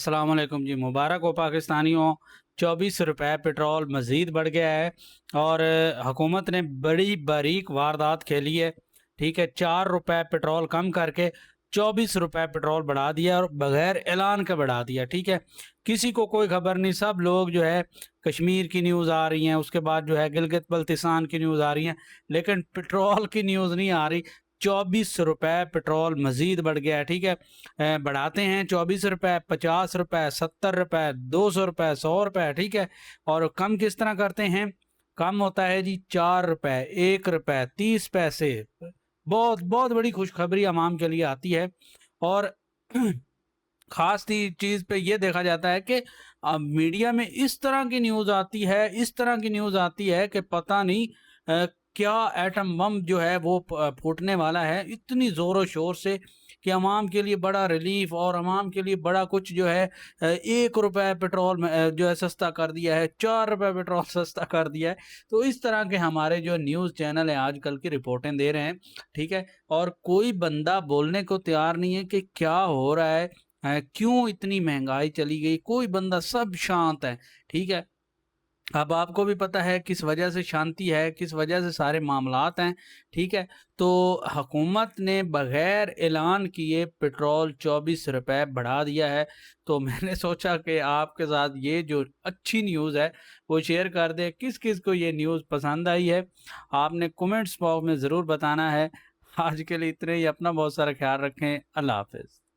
अस्सलाम वालेकुम जी, मुबारक हो पाकिस्तानियों। 24 रुपए पेट्रोल मज़ीद बढ़ गया है और हुकूमत ने बड़ी बारीक वारदात खेली है। ठीक है, 4 रुपए पेट्रोल कम करके 24 रुपए पेट्रोल बढ़ा दिया और बगैर ऐलान के बढ़ा दिया। ठीक है, किसी को कोई खबर नहीं, सब लोग जो है कश्मीर की न्यूज़ आ रही हैं, उसके बाद जो है गिलगित बल्तिस्तान की न्यूज़ आ रही हैं, लेकिन पेट्रोल की न्यूज़ नहीं आ रही। 24 रुपए पेट्रोल मज़ीद बढ़ गया है। ठीक है, बढ़ाते हैं 24 रुपए, 50 रुपए, 70 रुपए, 200 रुपए, 100 रुपए। ठीक है, और कम किस तरह करते हैं? कम होता है जी 4 रुपए, 1 रुपए 30 पैसे। बहुत बहुत बड़ी खुशखबरी आवाम के लिए आती है। और खास चीज पे ये देखा जाता है कि मीडिया में इस तरह की न्यूज़ आती है, इस तरह की न्यूज़ आती है कि पता नहीं क्या एटम बम जो है वो फूटने वाला है इतनी ज़ोरों शोर से कि अवाम के लिए बड़ा रिलीफ और अवाम के लिए बड़ा कुछ जो है 1 रुपए पेट्रोल में जो है सस्ता कर दिया है, 4 रुपए पेट्रोल सस्ता कर दिया है। तो इस तरह के हमारे जो न्यूज़ चैनल हैं आजकल की रिपोर्टें दे रहे हैं। ठीक है, और कोई बंदा बोलने को तैयार नहीं है कि क्या हो रहा है, क्यों इतनी महंगाई चली गई, कोई बंदा, सब शांत है। ठीक है, अब आपको भी पता है किस वजह से शांति है, किस वजह से सारे मामलात हैं। ठीक है, तो हुकूमत ने बगैर ऐलान किए पेट्रोल 24 रुपए बढ़ा दिया है। तो मैंने सोचा कि आपके साथ ये जो अच्छी न्यूज़ है वो शेयर कर दे। किस किस को ये न्यूज़ पसंद आई है आपने कमेंट्स बॉक्स में ज़रूर बताना है। आज के लिए इतने ही, अपना बहुत सारा ख्याल रखें। अल्लाह हाफिज़।